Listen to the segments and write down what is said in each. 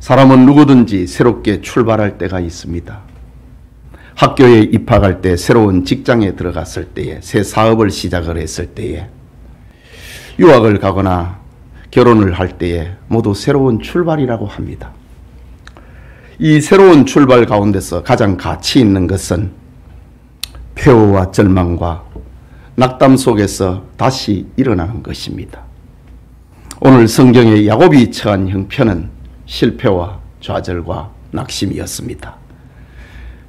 사람은 누구든지 새롭게 출발할 때가 있습니다. 학교에 입학할 때, 새로운 직장에 들어갔을 때에, 새 사업을 시작을 했을 때에, 유학을 가거나 결혼을 할 때에 모두 새로운 출발이라고 합니다. 이 새로운 출발 가운데서 가장 가치 있는 것은 폐허와 절망과 낙담 속에서 다시 일어나는 것입니다. 오늘 성경의 야곱이 처한 형편은 실패와 좌절과 낙심이었습니다.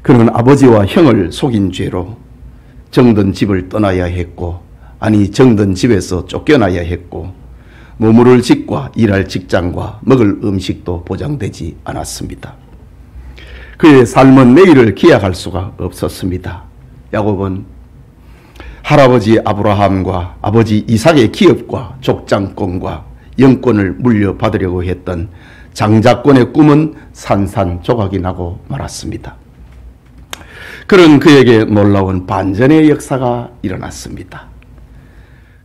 그는 아버지와 형을 속인 죄로 정든 집을 떠나야 했고, 아니 정든 집에서 쫓겨나야 했고, 머무를 집과 일할 직장과 먹을 음식도 보장되지 않았습니다. 그의 삶은 내일을 기약할 수가 없었습니다. 야곱은 할아버지 아브라함과 아버지 이삭의 기업과 족장권과 영권을 물려받으려고 했던 장자권의 꿈은 산산조각이 나고 말았습니다. 그런 그에게 놀라운 반전의 역사가 일어났습니다.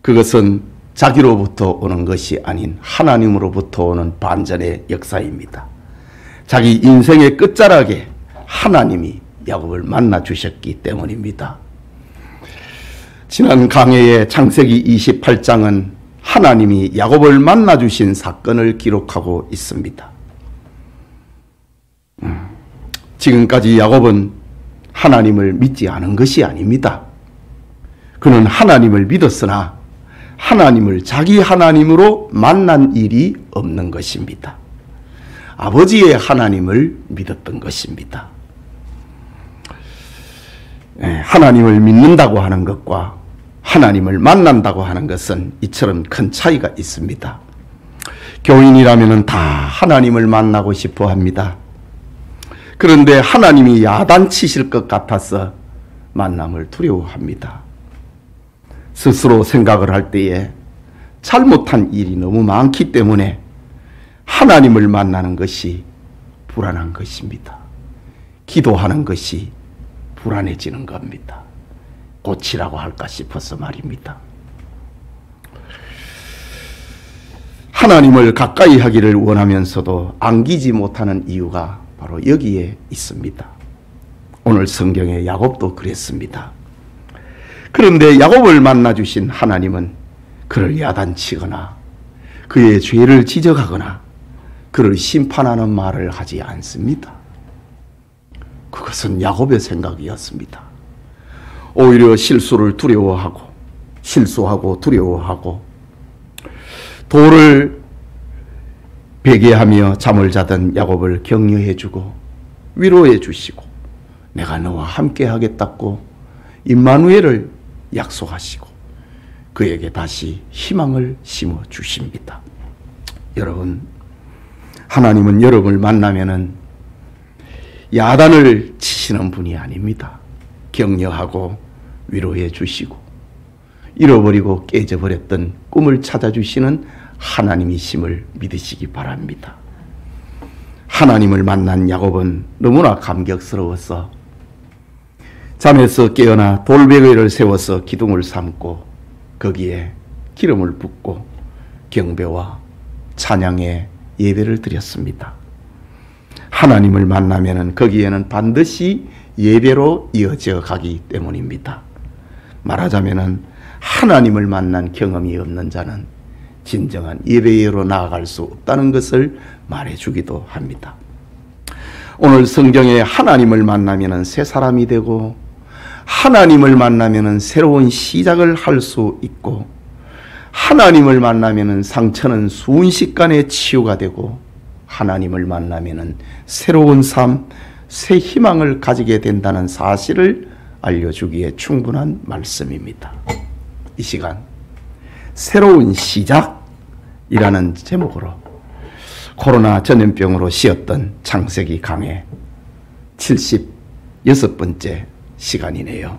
그것은 자기로부터 오는 것이 아닌 하나님으로부터 오는 반전의 역사입니다. 자기 인생의 끝자락에 하나님이 야곱을 만나 주셨기 때문입니다. 지난 강해의 창세기 28장은 하나님이 야곱을 만나 주신 사건을 기록하고 있습니다. 지금까지 야곱은 하나님을 믿지 않은 것이 아닙니다. 그는 하나님을 믿었으나 하나님을 자기 하나님으로 만난 일이 없는 것입니다. 아버지의 하나님을 믿었던 것입니다. 하나님을 믿는다고 하는 것과 하나님을 만난다고 하는 것은 이처럼 큰 차이가 있습니다. 교인이라면 다 하나님을 만나고 싶어 합니다. 그런데 하나님이 야단치실 것 같아서 만남을 두려워합니다. 스스로 생각을 할 때에 잘못한 일이 너무 많기 때문에 하나님을 만나는 것이 불안한 것입니다. 기도하는 것이 불안해지는 겁니다. 고치라고 할까 싶어서 말입니다. 하나님을 가까이 하기를 원하면서도 안기지 못하는 이유가 바로 여기에 있습니다. 오늘 성경의 야곱도 그랬습니다. 그런데 야곱을 만나 주신 하나님은 그를 야단치거나 그의 죄를 지적하거나 그를 심판하는 말을 하지 않습니다. 그것은 야곱의 생각이었습니다. 오히려 실수를 두려워하고 실수하고 두려워하고 돌을 베개하며 잠을 자던 야곱을 격려해주고 위로해주시고 내가 너와 함께 하겠다고 임마누엘을 약속하시고 그에게 다시 희망을 심어주십니다. 여러분, 하나님은 여러분을 만나면은 야단을 치시는 분이 아닙니다. 격려하고 위로해 주시고 잃어버리고 깨져버렸던 꿈을 찾아주시는 하나님이심을 믿으시기 바랍니다. 하나님을 만난 야곱은 너무나 감격스러워서 잠에서 깨어나 돌베개를 세워서 기둥을 삼고 거기에 기름을 붓고 경배와 찬양의 예배를 드렸습니다. 하나님을 만나면 거기에는 반드시 예배로 이어져 가기 때문입니다. 말하자면 하나님을 만난 경험이 없는 자는 진정한 예배로 나아갈 수 없다는 것을 말해주기도 합니다. 오늘 성경에 하나님을 만나면 새 사람이 되고 하나님을 만나면 새로운 시작을 할 수 있고 하나님을 만나면 상처는 순식간에 치유가 되고 하나님을 만나면 새로운 삶, 새 희망을 가지게 된다는 사실을 알려주기에 충분한 말씀입니다. 이 시간 새로운 시작이라는 제목으로 코로나 전염병으로 쉬었던 창세기 강해 76번째 시간이네요.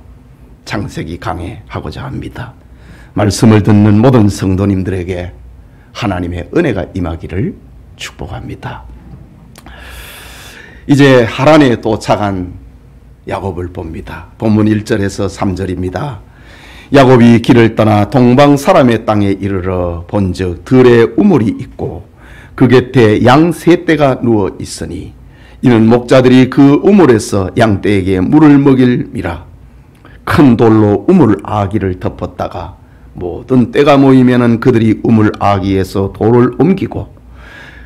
창세기 강해 하고자 합니다. 말씀을 듣는 모든 성도님들에게 하나님의 은혜가 임하기를 축복합니다. 이제 하란에 도착한 야곱을 봅니다. 본문 1절에서 3절입니다. 야곱이 길을 떠나 동방 사람의 땅에 이르러 본즉 들에 우물이 있고 그 곁에 양 3떼가 누워 있으니 이는 목자들이 그 우물에서 양떼에게 물을 먹일미라. 큰 돌로 우물 아기를 덮었다가 모든 떼가 모이면은 그들이 우물 아기에서 돌을 옮기고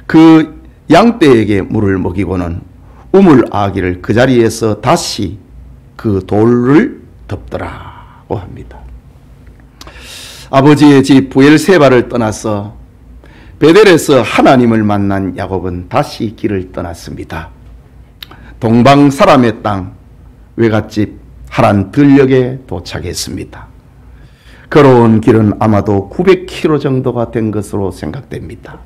그 양떼에게 물을 먹이고는 우물 아기를 그 자리에서 다시 그 돌을 덮더라고 합니다. 아버지의 집 부엘세바를 떠나서 베델에서 하나님을 만난 야곱은 다시 길을 떠났습니다. 동방 사람의 땅 외갓집 하란 들녘에 도착했습니다. 걸어온 길은 아마도 900km 정도가 된 것으로 생각됩니다.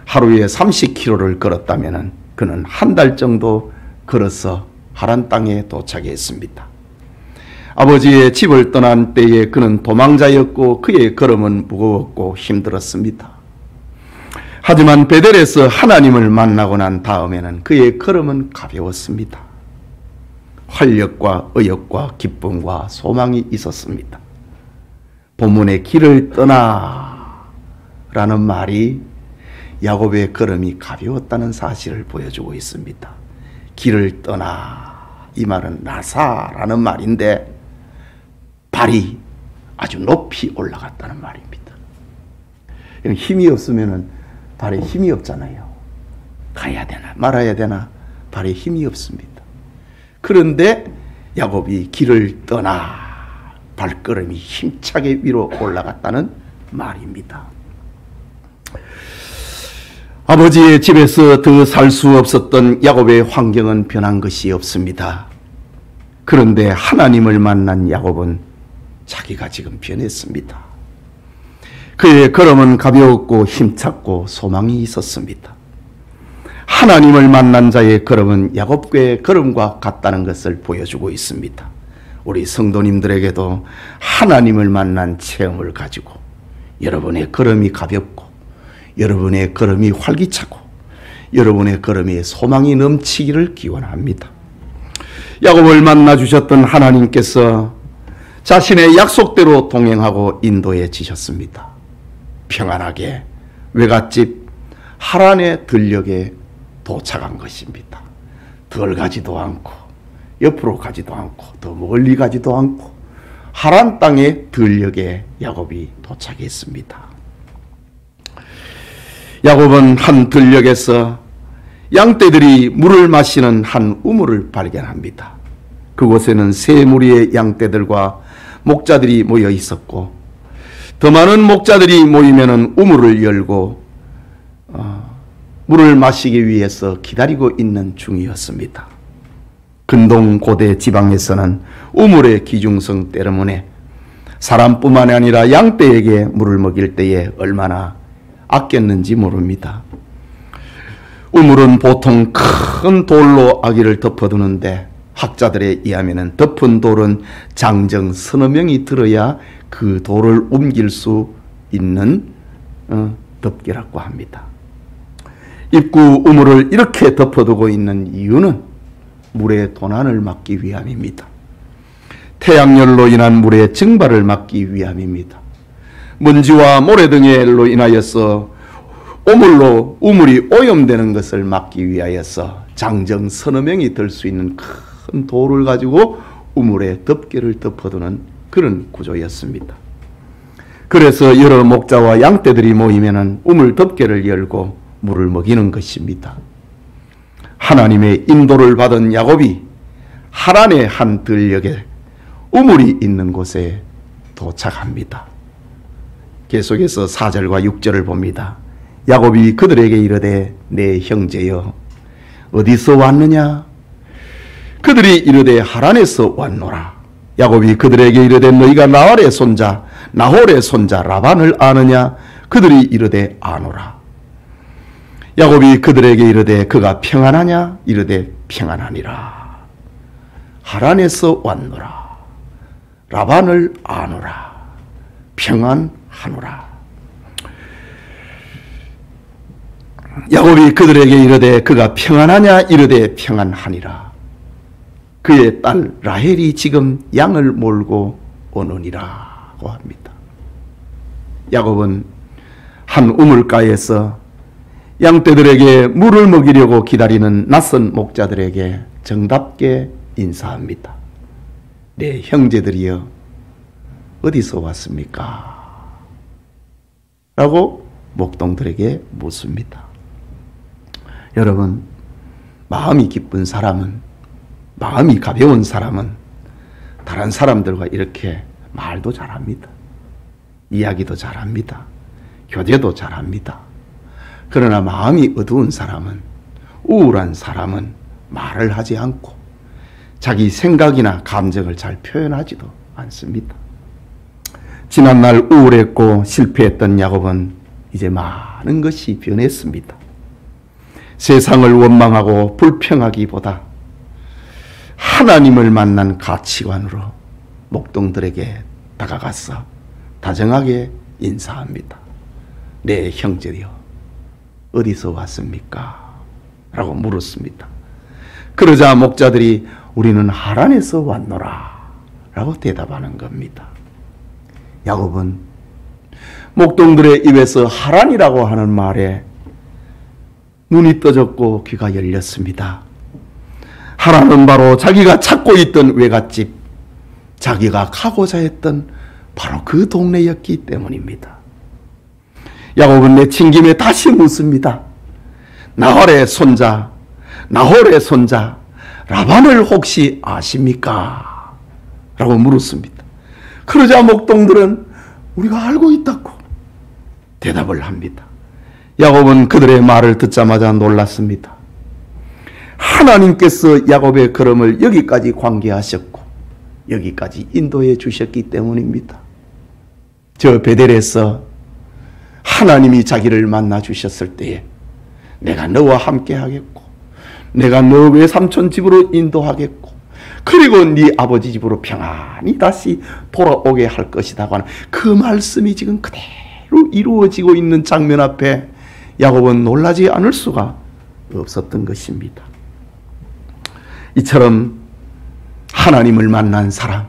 하루에 30km를 걸었다면 그는 한 달 정도 걸어서 하란 땅에 도착했습니다. 아버지의 집을 떠난 때에 그는 도망자였고 그의 걸음은 무거웠고 힘들었습니다. 하지만 베델에서 하나님을 만나고 난 다음에는 그의 걸음은 가벼웠습니다. 활력과 의욕과 기쁨과 소망이 있었습니다. 본문의 길을 떠나 라는 말이 야곱의 걸음이 가벼웠다는 사실을 보여주고 있습니다. 길을 떠나, 이 말은 나사라는 말인데 발이 아주 높이 올라갔다는 말입니다. 힘이 없으면 발에 힘이 없잖아요. 가야 되나 말아야 되나 발에 힘이 없습니다. 그런데 야곱이 길을 떠나 발걸음이 힘차게 위로 올라갔다는 말입니다. 아버지의 집에서 더 살 수 없었던 야곱의 환경은 변한 것이 없습니다. 그런데 하나님을 만난 야곱은 자기가 지금 변했습니다. 그의 걸음은 가벼웠고 힘찼고 소망이 있었습니다. 하나님을 만난 자의 걸음은 야곱의 걸음과 같다는 것을 보여주고 있습니다. 우리 성도님들에게도 하나님을 만난 체험을 가지고 여러분의 걸음이 가볍고 여러분의 걸음이 활기차고 여러분의 걸음에 소망이 넘치기를 기원합니다. 야곱을 만나 주셨던 하나님께서 자신의 약속대로 동행하고 인도해 주셨습니다. 평안하게 외갓집 하란의 들녘에 도착한 것입니다. 덜 가지도 않고 옆으로 가지도 않고 더 멀리 가지도 않고 하란 땅의 들녘에 야곱이 도착했습니다. 야곱은 한 들녘에서 양떼들이 물을 마시는 한 우물을 발견합니다. 그곳에는 세 무리의 양떼들과 목자들이 모여 있었고 더 많은 목자들이 모이면 우물을 열고 물을 마시기 위해서 기다리고 있는 중이었습니다. 근동 고대 지방에서는 우물의 기중성 때문에 사람뿐만 아니라 양떼에게 물을 먹일 때에 얼마나 아꼈는지 모릅니다. 우물은 보통 큰 돌로 아기를 덮어두는데 학자들에 의하면 덮은 돌은 장정 서너 명이 들어야 그 돌을 옮길 수 있는 덮개라고 합니다. 입구 우물을 이렇게 덮어두고 있는 이유는 물의 도난을 막기 위함입니다. 태양열로 인한 물의 증발을 막기 위함입니다. 먼지와 모래 등으로 인하여서 우물이 오염되는 것을 막기 위하여서 장정 서너 명이 들 수 있는 큰 돌을 가지고 우물에 덮개를 덮어두는 그런 구조였습니다. 그래서 여러 목자와 양떼들이 모이면 우물 덮개를 열고 물을 먹이는 것입니다. 하나님의 인도를 받은 야곱이 하란의 한 들녘에 우물이 있는 곳에 도착합니다. 계속해서 4절과 6절을 봅니다. 야곱이 그들에게 이르되 내 형제여 어디서 왔느냐? 그들이 이르되 하란에서 왔노라. 야곱이 그들에게 이르되 너희가 나홀의 손자 라반을 아느냐? 그들이 이르되 아노라. 야곱이 그들에게 이르되 그가 평안하냐? 이르되 평안하니라. 하란에서 왔노라. 라반을 아노라. 평안하노라. 야곱이 그들에게 이르되 그가 평안하냐? 이르되 평안하니라. 그의 딸 라헬이 지금 양을 몰고 오느니라고 합니다. 야곱은 한 우물가에서 양떼들에게 물을 먹이려고 기다리는 낯선 목자들에게 정답게 인사합니다. 네, 형제들이여, 어디서 왔습니까? 라고 목동들에게 묻습니다. 여러분, 마음이 기쁜 사람은, 마음이 가벼운 사람은 다른 사람들과 이렇게 말도 잘합니다. 이야기도 잘합니다. 교제도 잘합니다. 그러나 마음이 어두운 사람은, 우울한 사람은 말을 하지 않고 자기 생각이나 감정을 잘 표현하지도 않습니다. 지난날 우울했고 실패했던 야곱은 이제 많은 것이 변했습니다. 세상을 원망하고 불평하기보다 하나님을 만난 가치관으로 목동들에게 다가가서 다정하게 인사합니다. 네, 형제여, 어디서 왔습니까? 라고 물었습니다. 그러자 목자들이 우리는 하란에서 왔노라 라고 대답하는 겁니다. 야곱은 목동들의 입에서 하란이라고 하는 말에 눈이 떠졌고 귀가 열렸습니다. 하란은 바로 자기가 찾고 있던 외갓집, 자기가 가고자 했던 바로 그 동네였기 때문입니다. 야곱은 내친김에 다시 묻습니다. 나홀의 손자 라반을 혹시 아십니까? 라고 물었습니다. 그러자 목동들은 우리가 알고 있다고 대답을 합니다. 야곱은 그들의 말을 듣자마자 놀랐습니다. 하나님께서 야곱의 걸음을 여기까지 관계하셨고 여기까지 인도해 주셨기 때문입니다. 저 베델에서 하나님이 자기를 만나 주셨을 때에 내가 너와 함께 하겠고 내가 너 외삼촌 집으로 인도하겠고 그리고 네 아버지 집으로 평안히 다시 돌아오게 할 것이라고 하는 그 말씀이 지금 그대로 이루어지고 있는 장면 앞에 야곱은 놀라지 않을 수가 없었던 것입니다. 이처럼 하나님을 만난 사람,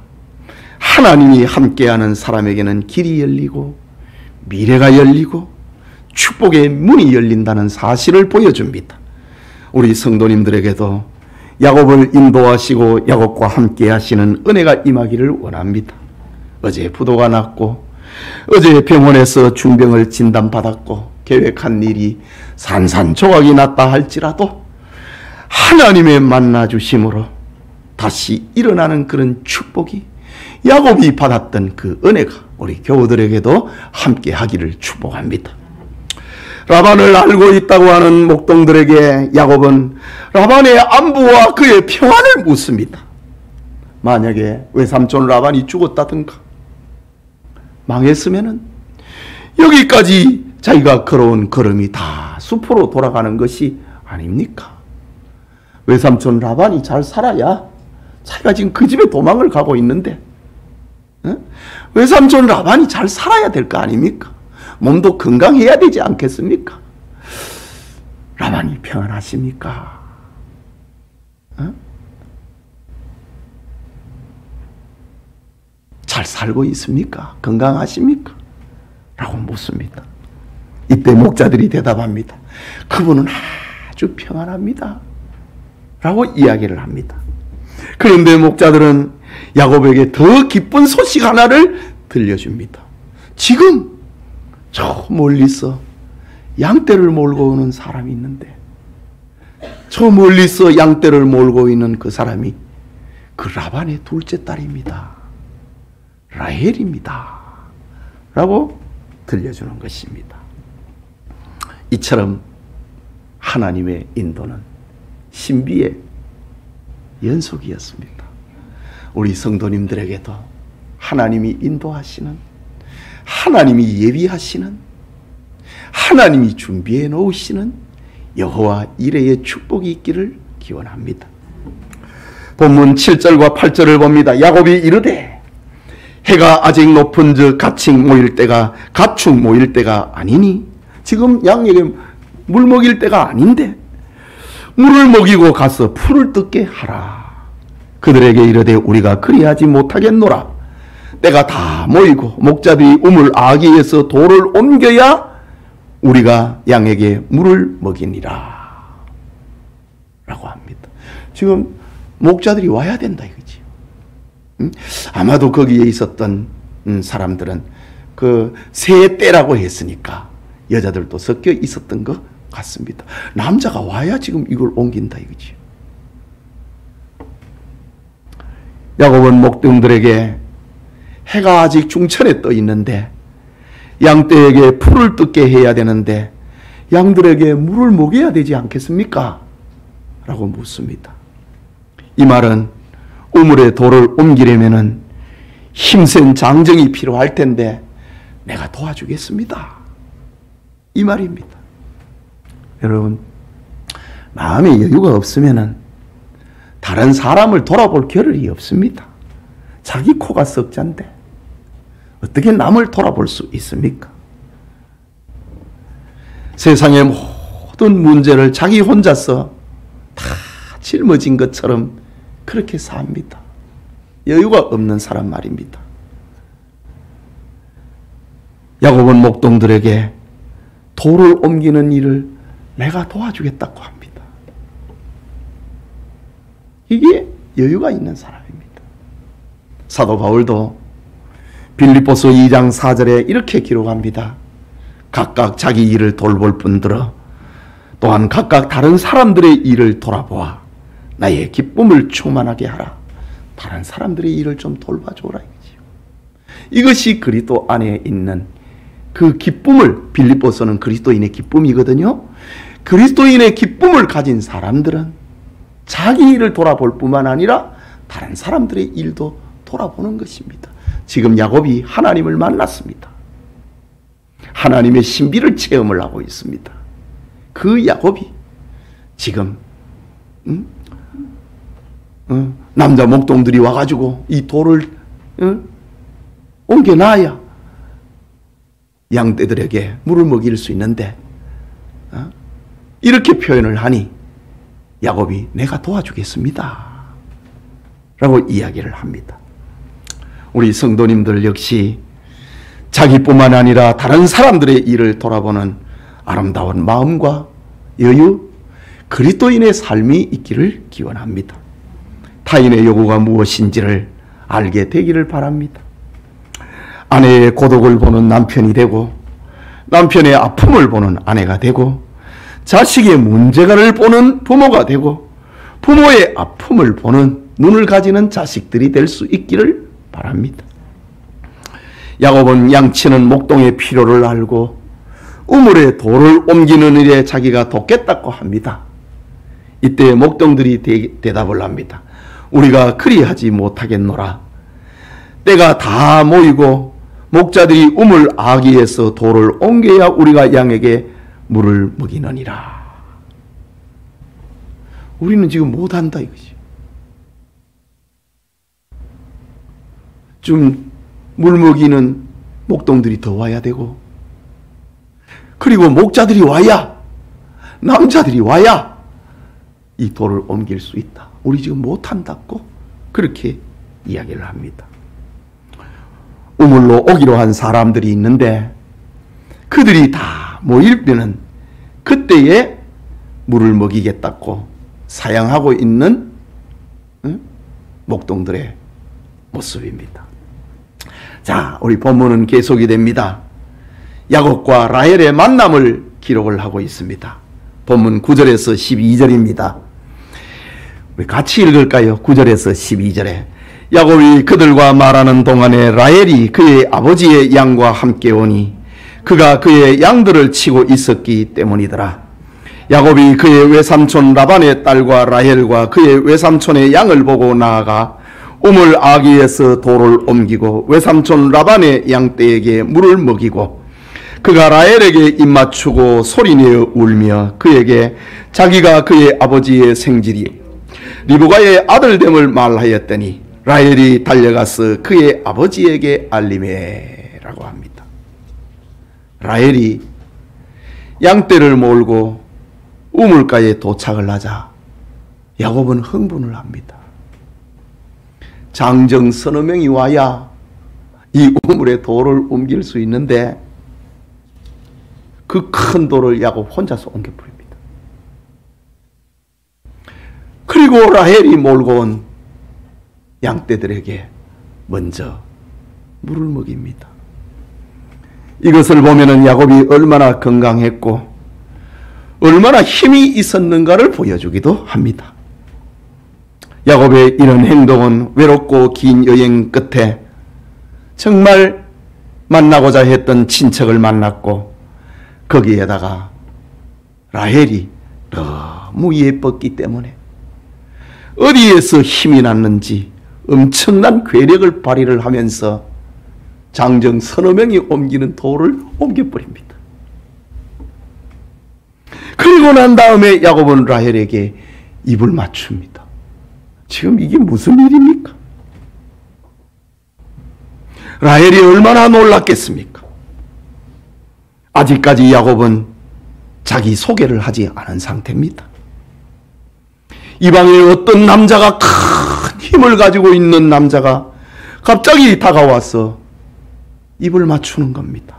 하나님이 함께하는 사람에게는 길이 열리고 미래가 열리고 축복의 문이 열린다는 사실을 보여줍니다. 우리 성도님들에게도 야곱을 인도하시고 야곱과 함께 하시는 은혜가 임하기를 원합니다. 어제 부도가 났고 어제 병원에서 중병을 진단받았고 계획한 일이 산산조각이 났다 할지라도 하나님의 만나주심으로 다시 일어나는 그런 축복이 야곱이 받았던 그 은혜가 우리 교우들에게도 함께 하기를 축복합니다. 라반을 알고 있다고 하는 목동들에게 야곱은 라반의 안부와 그의 평안을 묻습니다. 만약에 외삼촌 라반이 죽었다든가 망했으면은 여기까지 자기가 걸어온 걸음이 다 숲으로 돌아가는 것이 아닙니까? 외삼촌 라반이 잘 살아야 자기가 지금 그 집에 도망을 가고 있는데 외삼촌 라반이 잘 살아야 될 거 아닙니까? 몸도 건강해야 되지 않겠습니까? 라반이 평안하십니까? 잘 살고 있습니까? 건강하십니까? 라고 묻습니다. 이때 목자들이 대답합니다. 그분은 아주 평안합니다. 라고 이야기를 합니다. 그런데 목자들은 야곱에게 더 기쁜 소식 하나를 들려줍니다. 지금 저 멀리서 양떼를 몰고 오는 사람이 있는데 저 멀리서 양떼를 몰고 있는 그 사람이 그 라반의 둘째 딸입니다. 라헬입니다. 라고 들려주는 것입니다. 이처럼 하나님의 인도는 신비의 연속이었습니다. 우리 성도님들에게도 하나님이 인도하시는, 하나님이 예비하시는, 하나님이 준비해 놓으시는 여호와 이레의 축복이 있기를 기원합니다. 본문 7절과 8절을 봅니다. 야곱이 이르되 해가 아직 높은즉 가축 모일 때가 아니니, 지금 양에게 물 먹일 때가 아닌데 물을 먹이고 가서 풀을 뜯게 하라. 그들에게 이르되 우리가 그리하지 못하겠노라. 때가 다 모이고 목자들이 우물 아기에서 돌을 옮겨야 우리가 양에게 물을 먹이니라 라고 합니다. 지금 목자들이 와야 된다 이거지. 아마도 거기에 있었던 사람들은 그 새 때라고 했으니까 여자들도 섞여 있었던 것 같습니다. 남자가 와야 지금 이걸 옮긴다 이거지. 야곱은 목동들에게 해가 아직 중천에 떠 있는데 양떼에게 풀을 뜯게 해야 되는데 양들에게 물을 먹여야 되지 않겠습니까? 라고 묻습니다. 이 말은 우물에 돌을 옮기려면 힘센 장정이 필요할 텐데 내가 도와주겠습니다. 이 말입니다. 여러분, 마음에 여유가 없으면 다른 사람을 돌아볼 겨를이 없습니다. 자기 코가 석잔데 어떻게 남을 돌아볼 수 있습니까? 세상의 모든 문제를 자기 혼자서 다 짊어진 것처럼 그렇게 삽니다. 여유가 없는 사람 말입니다. 야곱은 목동들에게 돌을 옮기는 일을 내가 도와주겠다고 합니다. 이게 여유가 있는 사람입니다. 사도 바울도 빌립보서 2장 4절에 이렇게 기록합니다. 각각 자기 일을 돌볼 뿐더러 또한 각각 다른 사람들의 일을 돌아보아 나의 기쁨을 충만하게 하라. 다른 사람들의 일을 좀 돌봐줘라 이거지요. 이것이 그리스도 안에 있는 그 기쁨을, 빌립보서는 그리스도인의 기쁨이거든요. 그리스도인의 기쁨을 가진 사람들은 자기 일을 돌아볼 뿐만 아니라 다른 사람들의 일도 돌아보는 것입니다. 지금 야곱이 하나님을 만났습니다. 하나님의 신비를 체험을 하고 있습니다. 그 야곱이 지금 남자 목동들이 와가지고 이 돌을 옮겨놔야 양떼들에게 물을 먹일 수 있는데 이렇게 표현을 하니 야곱이 내가 도와주겠습니다 라고 이야기를 합니다. 우리 성도님들 역시 자기뿐만 아니라 다른 사람들의 일을 돌아보는 아름다운 마음과 여유, 그리스도인의 삶이 있기를 기원합니다. 타인의 요구가 무엇인지를 알게 되기를 바랍니다. 아내의 고독을 보는 남편이 되고 남편의 아픔을 보는 아내가 되고 자식의 문제가를 보는 부모가 되고 부모의 아픔을 보는 눈을 가지는 자식들이 될 수 있기를 바랍니다. 야곱은 양치는 목동의 필요를 알고 우물에 돌을 옮기는 일에 자기가 돕겠다고 합니다. 이때 목동들이 대답을 합니다. 우리가 그리하지 못하겠노라. 때가 다 모이고 목자들이 우물 아기에서 돌을 옮겨야 우리가 양에게 물을 먹이느니라. 우리는 지금 못한다 이거지. 좀 물 먹이는 목동들이 더 와야 되고 그리고 목자들이 와야 남자들이 와야 이 돌을 옮길 수 있다. 우리 지금 못한다고 그렇게 이야기를 합니다. 우물로 오기로 한 사람들이 있는데 그들이 다 모이면은 그때에 물을 먹이겠다고 사양하고 있는 목동들의 모습입니다. 자, 우리 본문은 계속이 됩니다. 야곱과 라헬의 만남을 기록을 하고 있습니다. 본문 9절에서 12절입니다. 우리 같이 읽을까요? 9절에서 12절에 야곱이 그들과 말하는 동안에 라헬이 그의 아버지의 양과 함께 오니 그가 그의 양들을 치고 있었기 때문이더라. 야곱이 그의 외삼촌 라반의 딸과 라헬과 그의 외삼촌의 양을 보고 나아가 우물 아기에서 돌을 옮기고 외삼촌 라반의 양떼에게 물을 먹이고 그가 라헬에게 입맞추고 소리내어 울며 그에게 자기가 그의 아버지의 생질이 리브가의 아들됨을 말하였더니 라헬이 달려가서 그의 아버지에게 알림해 라고 합니다. 라헬이 양떼를 몰고 우물가에 도착을 하자 야곱은 흥분을 합니다. 장정 서너 명이 와야 이 우물에 돌을 옮길 수 있는데 그 큰 돌을 야곱 혼자서 옮겨버립니다. 그리고 라헬이 몰고 온 양떼들에게 먼저 물을 먹입니다. 이것을 보면은 야곱이 얼마나 건강했고 얼마나 힘이 있었는가를 보여주기도 합니다. 야곱의 이런 행동은 외롭고 긴 여행 끝에 정말 만나고자 했던 친척을 만났고 거기에다가 라헬이 너무 예뻤기 때문에 어디에서 힘이 났는지 엄청난 괴력을 발휘를 하면서 장정 서너 명이 옮기는 돌을 옮겨버립니다. 그리고 난 다음에 야곱은 라헬에게 입을 맞춥니다. 지금 이게 무슨 일입니까? 라헬이 얼마나 놀랐겠습니까? 아직까지 야곱은 자기 소개를 하지 않은 상태입니다. 이방에 어떤 남자가 큰 힘을 가지고 있는 남자가 갑자기 다가와서 입을 맞추는 겁니다.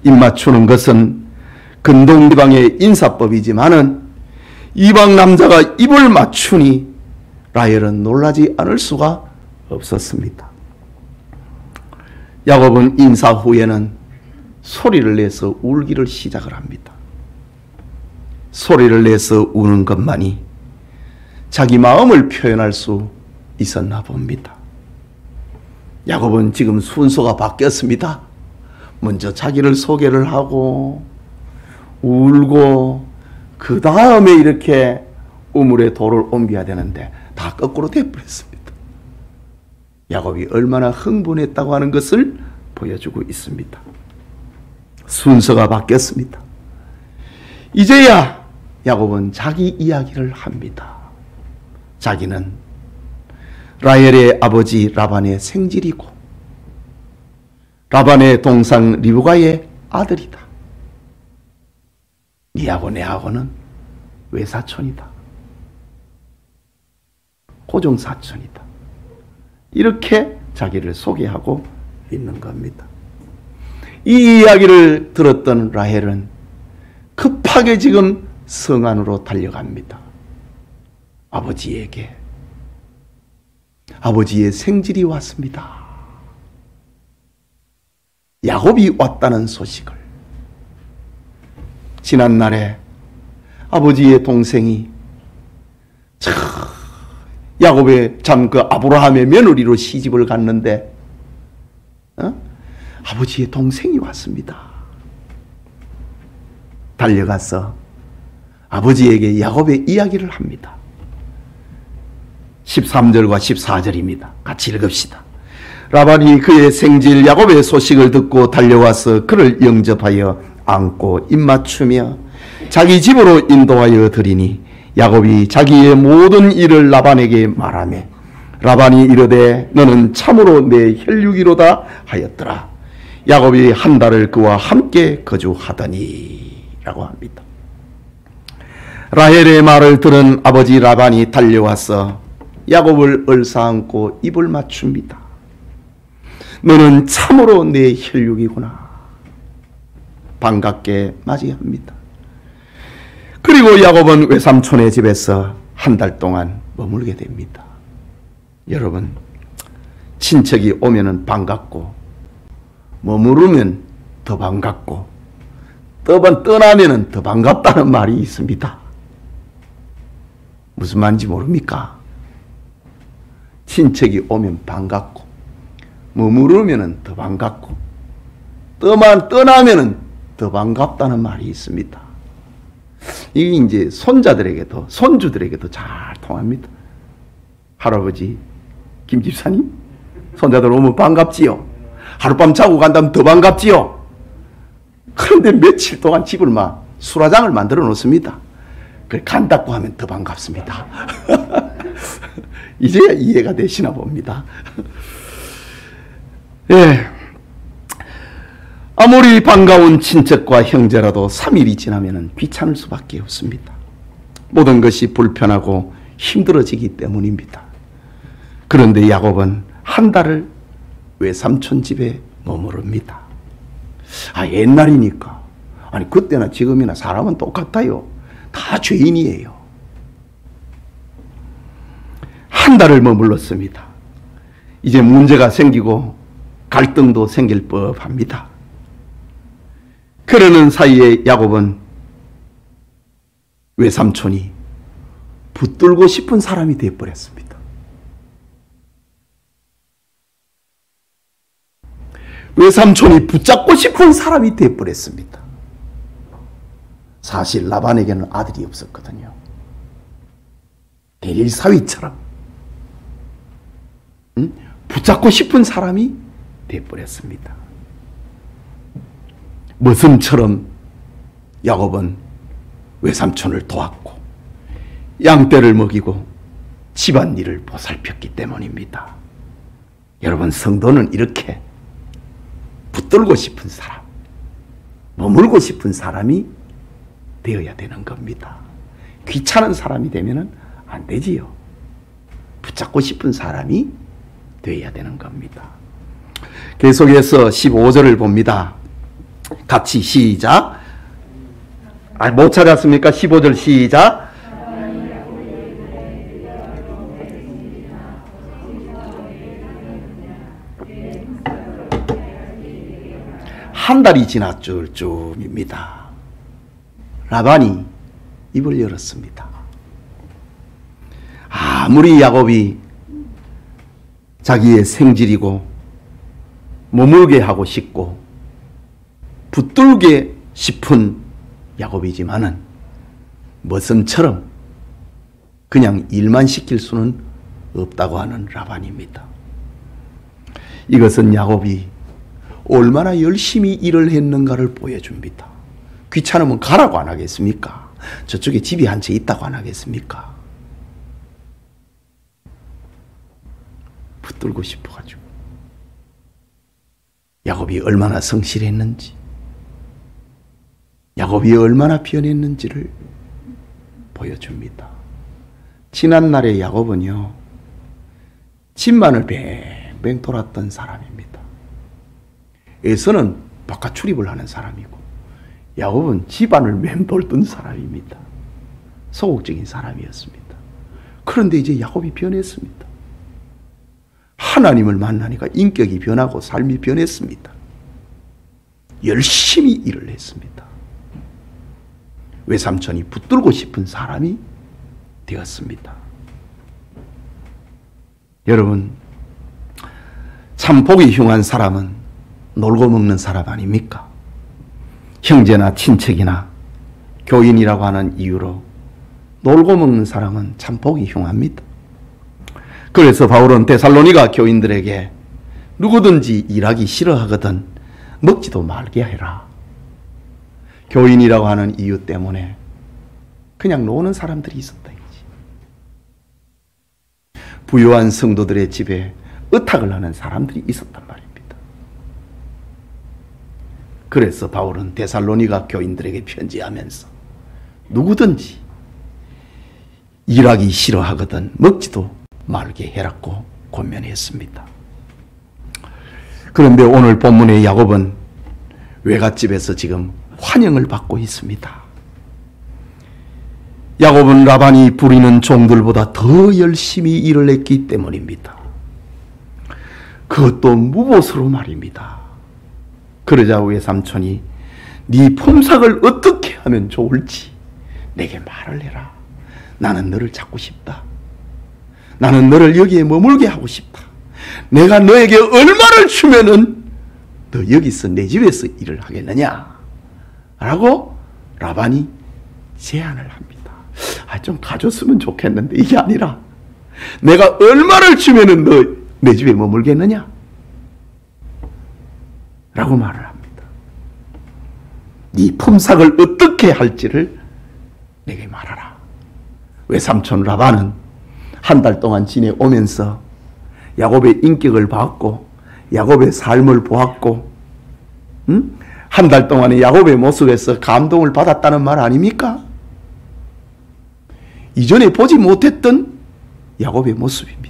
입 맞추는 것은 근동 이방의 인사법이지만은 이방 남자가 입을 맞추니 라헬은 놀라지 않을 수가 없었습니다. 야곱은 인사 후에는 소리를 내서 울기를 시작을 합니다. 소리를 내서 우는 것만이 자기 마음을 표현할 수 있었나 봅니다. 야곱은 지금 순서가 바뀌었습니다. 먼저 자기를 소개를 하고 울고 그 다음에 이렇게 우물에 돌을 옮겨야 되는데 다 거꾸로 되어버렸습니다. 야곱이 얼마나 흥분했다고 하는 것을 보여주고 있습니다. 순서가 바뀌었습니다. 이제야 야곱은 자기 이야기를 합니다. 자기는 라헬의 아버지 라반의 생질이고 라반의 동상 리브가의 아들이다. 니하고 내하고는 외사촌이다. 고종사촌이다. 이렇게 자기를 소개하고 있는 겁니다. 이 이야기를 들었던 라헬은 급하게 지금 성 안으로 달려갑니다. 아버지에게 아버지의 생질이 왔습니다. 야곱이 왔다는 소식을 지난날에 아버지의 동생이 야곱의 참 그 아브라함의 며느리로 시집을 갔는데 아버지의 동생이 왔습니다. 달려가서 아버지에게 야곱의 이야기를 합니다. 13절과 14절입니다. 같이 읽읍시다. 라반이 그의 생질 야곱의 소식을 듣고 달려와서 그를 영접하여 안고 입맞추며 자기 집으로 인도하여 드리니 야곱이 자기의 모든 일을 라반에게 말하며 라반이 이르되 너는 참으로 내 혈육이로다 하였더라. 야곱이 한 달을 그와 함께 거주하더니 라고 합니다. 라헬의 말을 들은 아버지 라반이 달려와서 야곱을 얼싸안고 입을 맞춥니다. 너는 참으로 내 혈육이구나. 반갑게 맞이합니다. 그리고 야곱은 외삼촌의 집에서 한 달 동안 머물게 됩니다. 여러분, 친척이 오면은 반갑고 머무르면 더 반갑고 떠나면은 더 반갑다는 말이 있습니다. 무슨 말인지 모릅니까? 친척이 오면 반갑고 머무르면 더 반갑고 떠나면 더 반갑다는 말이 있습니다. 이게 이제 손자들에게도 손주들에게도 잘 통합니다. 할아버지, 김집사님, 손자들 오면 반갑지요. 하룻밤 자고 간다면 더 반갑지요. 그런데 며칠 동안 집을 막 수라장을 만들어 놓습니다. 그래 간다고 하면 더 반갑습니다. 이제야 이해가 되시나 봅니다. 예. 아무리 반가운 친척과 형제라도 3일이 지나면 귀찮을 수밖에 없습니다. 모든 것이 불편하고 힘들어지기 때문입니다. 그런데 야곱은 한 달을 외삼촌 집에 머무릅니다. 옛날이니까 아니 그때나 지금이나 사람은 똑같아요. 다 죄인이에요. 한 달을 머물렀습니다. 이제 문제가 생기고 갈등도 생길 법합니다. 그러는 사이에 야곱은 외삼촌이 붙들고 싶은 사람이 되어버렸습니다. 외삼촌이 붙잡고 싶은 사람이 되어버렸습니다. 사실 라반에게는 아들이 없었거든요. 대릴 사위처럼 붙잡고 싶은 사람이 되어버렸습니다. 머슴처럼 야곱은 외삼촌을 도왔고 양떼를 먹이고 집안일을 보살폈기 때문입니다. 여러분, 성도는 이렇게 붙들고 싶은 사람, 머물고 싶은 사람이 되어야 되는 겁니다. 귀찮은 사람이 되면 안 되지요. 붙잡고 싶은 사람이 되어야 되는 겁니다. 계속해서 15절을 봅니다. 같이 시작. 못 찾았습니까? 15절 시작. 한 달이 지났을 쯤입니다. 라반이 입을 열었습니다. 아무리 야곱이 자기의 생질이고 머물게 하고 싶고 붙들게 싶은 야곱이지만은 머슴처럼 그냥 일만 시킬 수는 없다고 하는 라반입니다. 이것은 야곱이 얼마나 열심히 일을 했는가를 보여줍니다. 귀찮으면 가라고 안 하겠습니까? 저쪽에 집이 한 채 있다고 안 하겠습니까? 붙들고 싶어가지고 야곱이 얼마나 성실했는지, 야곱이 얼마나 변했는지를 보여줍니다. 지난날의 야곱은요, 집만을 뱅뱅 돌았던 사람입니다. 에서는 바깥 출입을 하는 사람이고 야곱은 집안을 맴돌던 사람입니다. 소극적인 사람이었습니다. 그런데 이제 야곱이 변했습니다. 하나님을 만나니까 인격이 변하고 삶이 변했습니다. 열심히 일을 했습니다. 외삼촌이 붙들고 싶은 사람이 되었습니다. 여러분, 참 보기 흉한 사람은 놀고 먹는 사람 아닙니까? 형제나 친척이나 교인이라고 하는 이유로 놀고 먹는 사람은 참 보기 흉합니다. 그래서 바울은 데살로니가 교인들에게 누구든지 일하기 싫어하거든 먹지도 말게 해라. 교인이라고 하는 이유 때문에 그냥 노는 사람들이 있었다. 부유한 성도들의 집에 의탁을 하는 사람들이 있었단 말입니다. 그래서 바울은 데살로니가 교인들에게 편지하면서 누구든지 일하기 싫어하거든 먹지도 말게 해라고 권면했습니다. 그런데 오늘 본문의 야곱은 외갓집에서 지금 환영을 받고 있습니다. 야곱은 라반이 부리는 종들보다 더 열심히 일을 했기 때문입니다. 그것도 무보수로 말입니다. 그러자 외삼촌이 네 품삯을 어떻게 하면 좋을지 내게 말을 해라. 나는 너를 찾고 싶다. 나는 너를 여기에 머물게 하고 싶다. 내가 너에게 얼마를 주면은 너 여기서 내 집에서 일을 하겠느냐? 라고 라반이 제안을 합니다. 좀 가졌으면 좋겠는데 이게 아니라 내가 얼마를 주면은 너 내 집에 머물겠느냐? 라고 말을 합니다. 네 품삯을 어떻게 할지를 내게 말하라. 외삼촌 라반은 한 달 동안 지내오면서 야곱의 인격을 봤고 야곱의 삶을 보았고 한 달 동안의 야곱의 모습에서 감동을 받았다는 말 아닙니까? 이전에 보지 못했던 야곱의 모습입니다.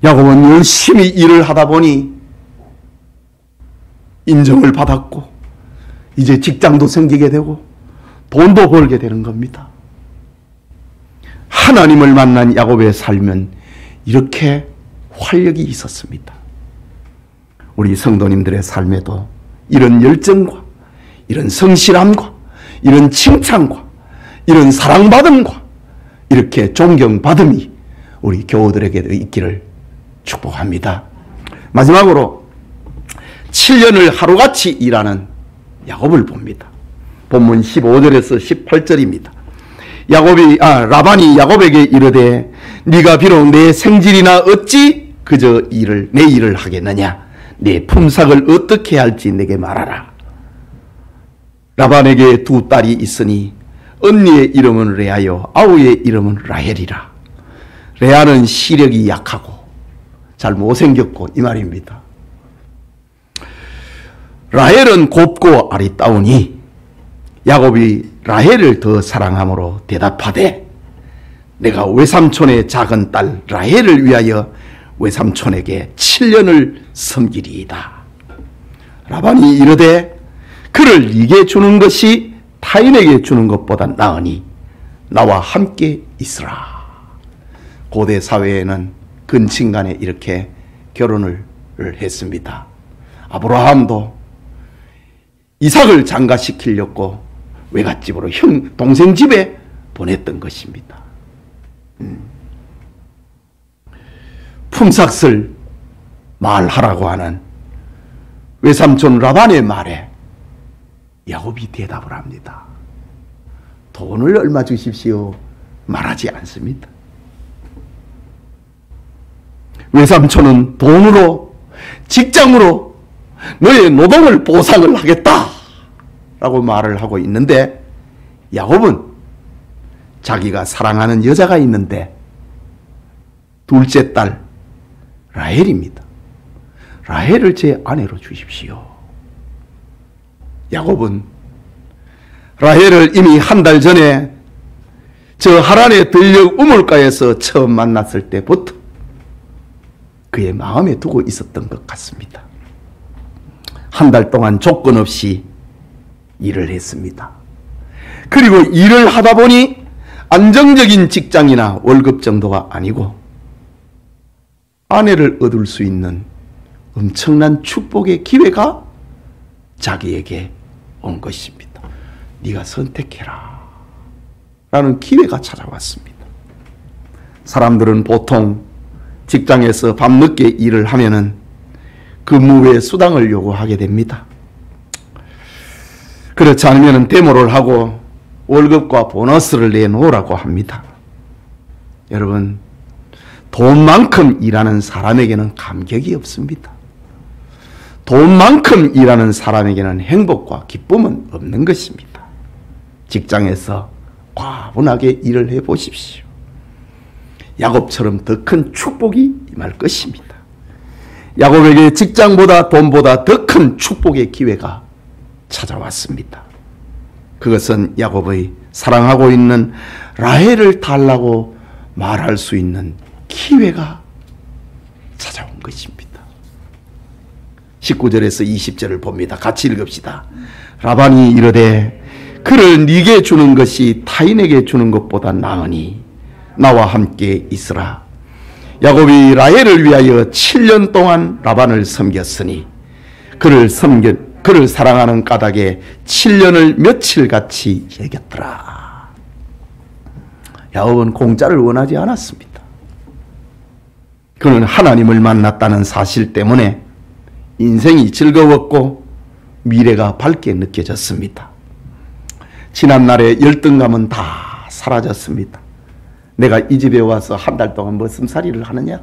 야곱은 열심히 일을 하다 보니 인정을 받았고 이제 직장도 생기게 되고 돈도 벌게 되는 겁니다. 하나님을 만난 야곱의 삶은 이렇게 활력이 있었습니다. 우리 성도님들의 삶에도 이런 열정과 이런 성실함과 이런 칭찬과 이런 사랑받음과 이렇게 존경받음이 우리 교우들에게도 있기를 축복합니다. 마지막으로 7년을 하루같이 일하는 야곱을 봅니다. 본문 15절에서 18절입니다. 라반이 야곱에게 이르되 네가 비록 내 생질이나 어찌 그저 내 일을 하겠느냐. 내 품삯을 어떻게 할지 내게 말하라. 라반에게 두 딸이 있으니 언니의 이름은 레아요 아우의 이름은 라헬이라. 레아는 시력이 약하고 잘 못생겼고 이 말입니다. 라헬은 곱고 아리따우니 야곱이 라헬을 더 사랑함으로 대답하되 내가 외삼촌의 작은 딸 라헬을 위하여 외삼촌에게 7년을 섬기리이다. 라반이 이르되 그를 네게 주는 것이 타인에게 주는 것보다 나으니 나와 함께 있으라. 고대 사회에는 근친간에 이렇게 결혼을 했습니다. 아브라함도 이삭을 장가시키려고 외갓집으로 동생 집에 보냈던 것입니다. 품삯을 말하라고 하는 외삼촌 라반의 말에 야곱이 대답을 합니다. 돈을 얼마 주십시오 말하지 않습니다. 외삼촌은 돈으로 직장으로 너의 노동을 보상을 하겠다 라고 말을 하고 있는데 야곱은 자기가 사랑하는 여자가 있는데 둘째 딸 라헬입니다. 라헬을 제 아내로 주십시오. 야곱은 라헬을 이미 한 달 전에 저 하란의 들녘 우물가에서 처음 만났을 때부터 그의 마음에 두고 있었던 것 같습니다. 한 달 동안 조건 없이 일을 했습니다. 그리고 일을 하다 보니 안정적인 직장이나 월급 정도가 아니고 아내를 얻을 수 있는 엄청난 축복의 기회가 자기에게 온 것입니다. 네가 선택해라 라는 기회가 찾아왔습니다. 사람들은 보통 직장에서 밤늦게 일을 하면은 근무 외 수당을 요구하게 됩니다. 그렇지 않으면 데모를 하고 월급과 보너스를 내놓으라고 합니다. 여러분, 돈만큼 일하는 사람에게는 감격이 없습니다. 돈만큼 일하는 사람에게는 행복과 기쁨은 없는 것입니다. 직장에서 과분하게 일을 해보십시오. 야곱처럼 더 큰 축복이 임할 것입니다. 야곱에게 직장보다 돈보다 더 큰 축복의 기회가 찾아왔습니다. 그것은 야곱의 사랑하고 있는 라헬을 달라고 말할 수 있는 기회가 찾아온 것입니다. 19절에서 20절을 봅니다. 같이 읽읍시다. 라반이 이르되 그를 네게 주는 것이 타인에게 주는 것보다 나으니 나와 함께 있으라. 야곱이 라헬을 위하여 7년 동안 라반을 섬겼으니 그를 사랑하는 까닭에 7년을 며칠같이 여겼더라. 야곱은 공짜를 원하지 않았습니다. 그는 하나님을 만났다는 사실 때문에 인생이 즐거웠고 미래가 밝게 느껴졌습니다. 지난날의 열등감은 다 사라졌습니다. 내가 이 집에 와서 한 달 동안 무슨 살이를 하느냐?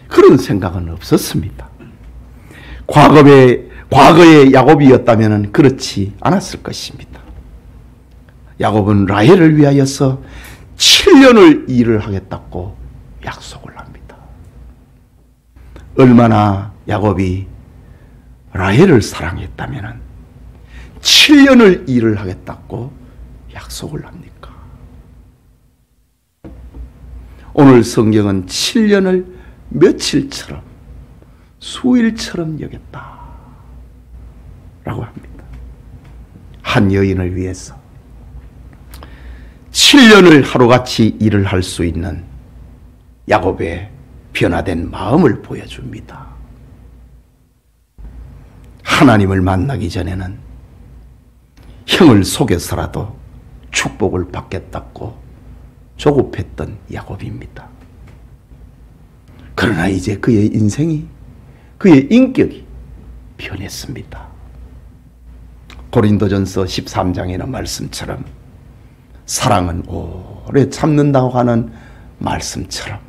그런 생각은 없었습니다. 과거의 야곱이었다면 그렇지 않았을 것입니다. 야곱은 라헬을 위하여서 7년을 일을 하겠다고 약속을 합니다. 얼마나 야곱이 라헬을 사랑했다면 7년을 일을 하겠다고 약속을 합니까? 오늘 성경은 7년을 며칠처럼 수일처럼 여겼다 라고 합니다. 한 여인을 위해서 7년을 하루같이 일을 할 수 있는 야곱의 변화된 마음을 보여줍니다. 하나님을 만나기 전에는 형을 속여서라도 축복을 받겠다고 조급했던 야곱입니다. 그러나 이제 그의 인생이, 그의 인격이 변했습니다. 고린도전서 13장에는 말씀처럼 사랑은 오래 참는다고 하는 말씀처럼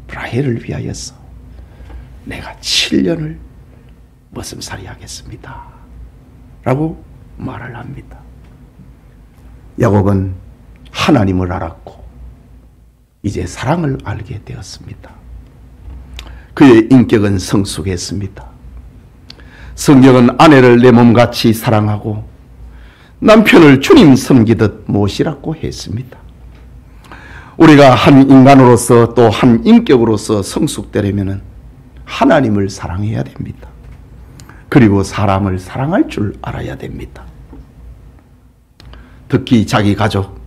라헬을 위하여서 내가 7년을 머슴살이 하겠습니다 라고 말을 합니다. 야곱은 하나님을 알았고 이제 사랑을 알게 되었습니다. 그의 인격은 성숙했습니다. 성경은 아내를 내 몸같이 사랑하고 남편을 주님 섬기듯 모시라고 했습니다. 우리가 한 인간으로서 또 한 인격으로서 성숙되려면 하나님을 사랑해야 됩니다. 그리고 사람을 사랑할 줄 알아야 됩니다. 특히 자기 가족,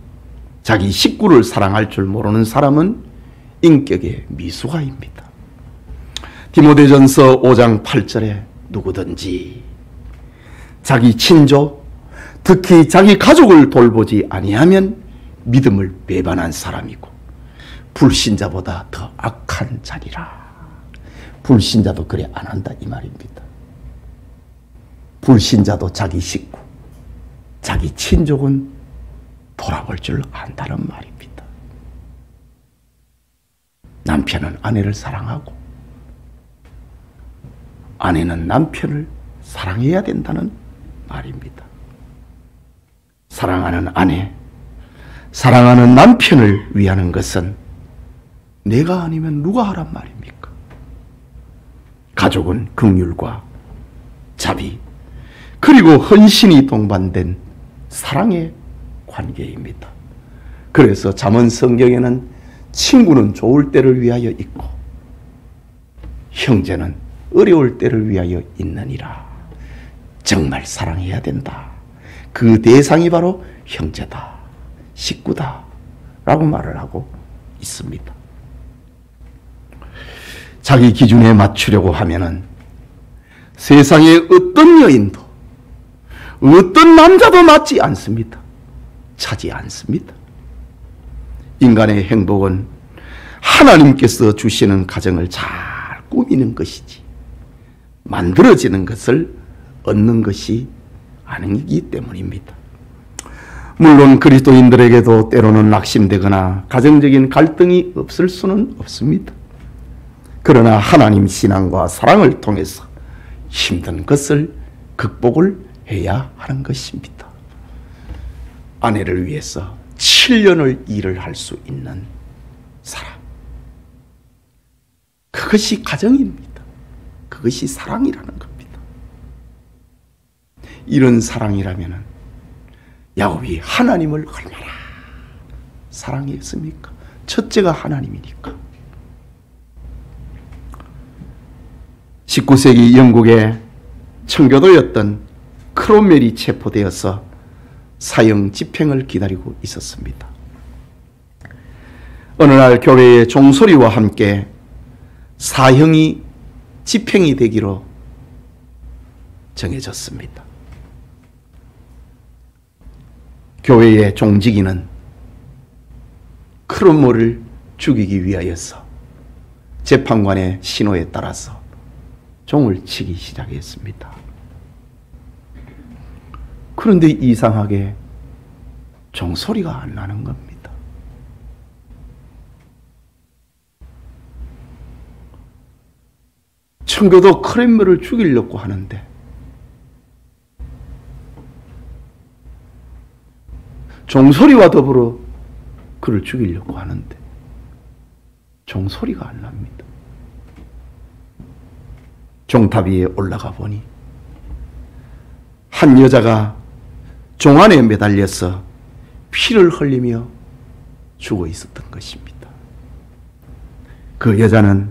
자기 식구를 사랑할 줄 모르는 사람은 인격의 미숙아입니다. 디모데전서 5장 8절에 누구든지 자기 친족, 특히 자기 가족을 돌보지 아니하면 믿음을 배반한 사람이고 불신자보다 더 악한 자리라. 불신자도 그래 안 한다 이 말입니다. 불신자도 자기 식구, 자기 친족은 돌아볼 줄 안다는 말입니다. 남편은 아내를 사랑하고 아내는 남편을 사랑해야 된다는 말입니다. 사랑하는 아내, 사랑하는 남편을 위하는 것은 내가 아니면 누가 하란 말입니까? 가족은 긍휼과 자비, 그리고 헌신이 동반된 사랑의 관계입니다. 그래서 잠언 성경에는 친구는 좋을 때를 위하여 있고 형제는 어려울 때를 위하여 있느니라. 정말 사랑해야 된다. 그 대상이 바로 형제다, 식구다 라고 말을 하고 있습니다. 자기 기준에 맞추려고 하면은 세상의 어떤 여인도 어떤 남자도 맞지 않습니다. 차지 않습니다. 인간의 행복은 하나님께서 주시는 가정을 잘 꾸미는 것이지 만들어지는 것을 얻는 것이 아니기 때문입니다. 물론 그리스도인들에게도 때로는 낙심되거나 가정적인 갈등이 없을 수는 없습니다. 그러나 하나님 신앙과 사랑을 통해서 힘든 것을 극복을 해야 하는 것입니다. 아내를 위해서 7년을 일을 할 수 있는 사람, 그것이 가정입니다. 그것이 사랑이라는 겁니다. 이런 사랑이라면 야곱이 하나님을 얼마나 사랑했습니까? 첫째가 하나님이니까. 19세기 영국의 청교도였던 크롬웰이 체포되어서 사형 집행을 기다리고 있었습니다. 어느 날 교회의 종소리와 함께 사형이 집행이 되기로 정해졌습니다. 교회의 종직인은 크롬웰을 죽이기 위하여서 재판관의 신호에 따라서 종을 치기 시작했습니다. 그런데 이상하게 종소리가 안 나는 겁니다. 청교도 크롬웰을 죽이려고 하는데 종소리와 더불어 그를 죽이려고 하는데 종소리가 안 납니다. 종탑 위에 올라가 보니 한 여자가 종 안에 매달려서 피를 흘리며 죽어 있었던 것입니다. 그 여자는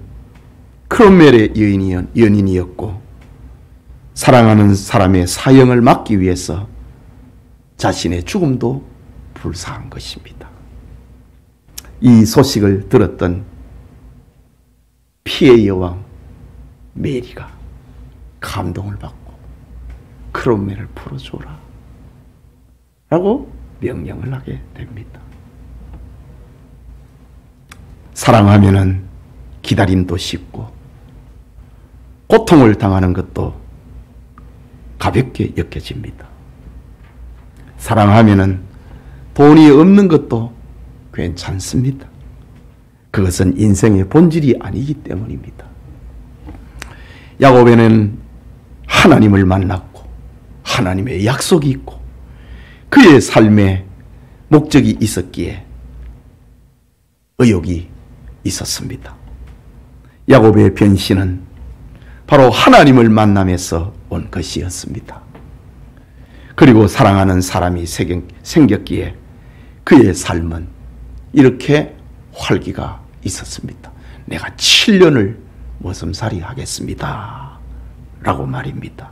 크롬웰의 연인이었고 사랑하는 사람의 사형을 막기 위해서 자신의 죽음도 불사한 것입니다. 이 소식을 들었던 피해 여왕 메리가 감동을 받고 크롬멜을 풀어줘라 라고 명령을 하게 됩니다. 사랑하면은 기다림도 쉽고 고통을 당하는 것도 가볍게 여겨집니다. 사랑하면은 돈이 없는 것도 괜찮습니다. 그것은 인생의 본질이 아니기 때문입니다. 야곱에는 하나님을 만났고 하나님의 약속이 있고 그의 삶에 목적이 있었기에 의욕이 있었습니다. 야곱의 변신은 바로 하나님을 만나면서 온 것이었습니다. 그리고 사랑하는 사람이 생겼기에 그의 삶은 이렇게 활기가 있었습니다. 내가 7년을 머슴살이 하겠습니다 라고 말입니다.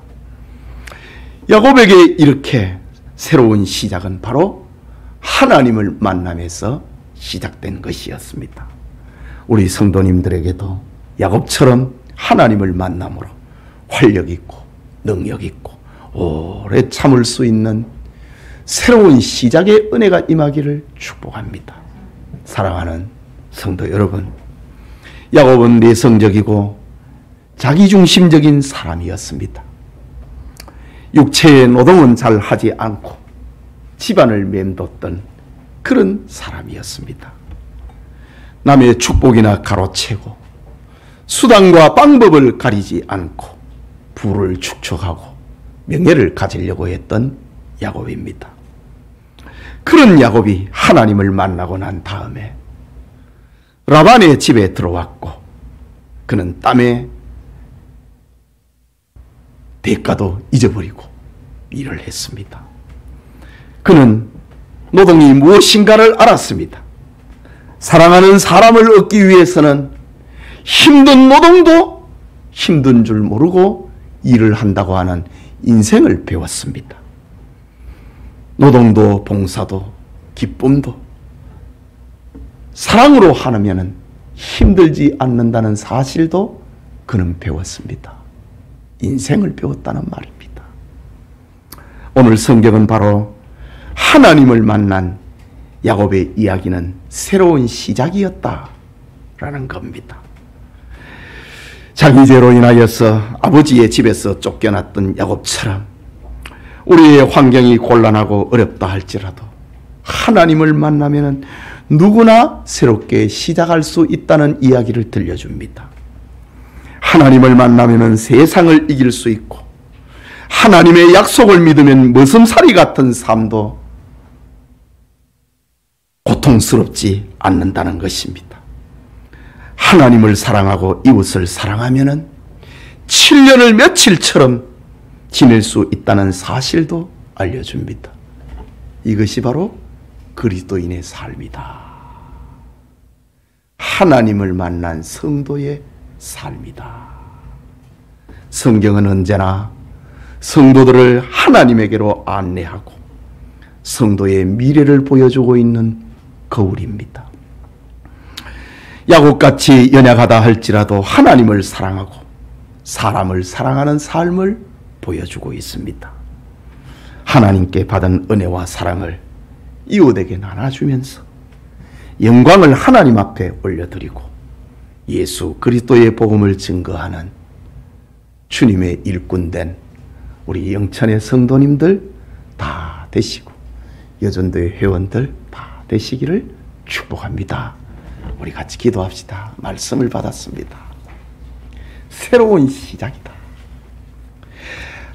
야곱에게 이렇게 새로운 시작은 바로 하나님을 만나면서 시작된 것이었습니다. 우리 성도님들에게도 야곱처럼 하나님을 만남으로 활력 있고 능력 있고 오래 참을 수 있는 새로운 시작의 은혜가 임하기를 축복합니다. 사랑하는 성도 여러분, 야곱은 내성적이고 자기중심적인 사람이었습니다. 육체의 노동은 잘 하지 않고 집안을 맴뒀던 그런 사람이었습니다. 남의 축복이나 가로채고 수단과 방법을 가리지 않고 부를 축적하고 명예를 가지려고 했던 야곱입니다. 그런 야곱이 하나님을 만나고 난 다음에 라반의 집에 들어왔고 그는 땀의 대가도 잊어버리고 일을 했습니다. 그는 노동이 무엇인가를 알았습니다. 사랑하는 사람을 얻기 위해서는 힘든 노동도 힘든 줄 모르고 일을 한다고 하는 인생을 배웠습니다. 노동도 봉사도 기쁨도 사랑으로 하면 힘들지 않는다는 사실도 그는 배웠습니다. 인생을 배웠다는 말입니다. 오늘 성경은 바로 하나님을 만난 야곱의 이야기는 새로운 시작이었다라는 겁니다. 자기 죄로 인하여서 아버지의 집에서 쫓겨났던 야곱처럼 우리의 환경이 곤란하고 어렵다 할지라도 하나님을 만나면 누구나 새롭게 시작할 수 있다는 이야기를 들려줍니다. 하나님을 만나면 세상을 이길 수 있고 하나님의 약속을 믿으면 머슴살이 같은 삶도 고통스럽지 않는다는 것입니다. 하나님을 사랑하고 이웃을 사랑하면 7년을 며칠처럼 지낼 수 있다는 사실도 알려줍니다. 이것이 바로 그리스도인의 삶이다. 하나님을 만난 성도의 삶이다. 성경은 언제나 성도들을 하나님에게로 안내하고 성도의 미래를 보여주고 있는 거울입니다. 야곱같이 연약하다 할지라도 하나님을 사랑하고 사람을 사랑하는 삶을 보여주고 있습니다. 하나님께 받은 은혜와 사랑을 이웃에게 나눠주면서 영광을 하나님 앞에 올려드리고 예수 그리스도의 복음을 증거하는 주님의 일꾼된 우리 영천의 성도님들 다 되시고 여전도의 회원들 다 되시기를 축복합니다. 우리 같이 기도합시다. 말씀을 받았습니다. 새로운 시작이다.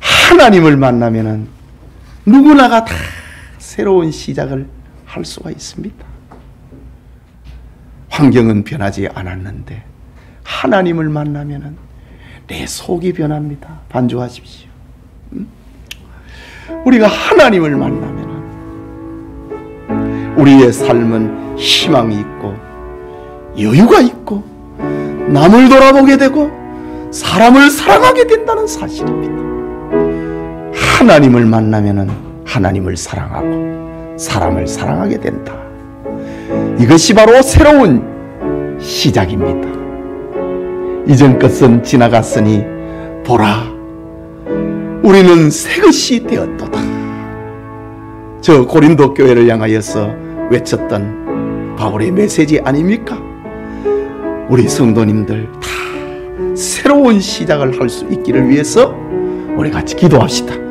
하나님을 만나면 누구나가 다 새로운 시작을 할 수가 있습니다. 환경은 변하지 않았는데 하나님을 만나면 내 속이 변합니다. 반주하십시오. 우리가 하나님을 만나면 우리의 삶은 희망이 있고 여유가 있고 남을 돌아보게 되고 사람을 사랑하게 된다는 사실입니다. 하나님을 만나면 하나님을 사랑하고 사람을 사랑하게 된다. 이것이 바로 새로운 시작입니다. 이전 것은 지나갔으니 보라, 우리는 새 것이 되었도다. 저 고린도 교회를 향하여서 외쳤던 바울의 메시지 아닙니까? 우리 성도님들 다 새로운 시작을 할 수 있기를 위해서 우리 같이 기도합시다.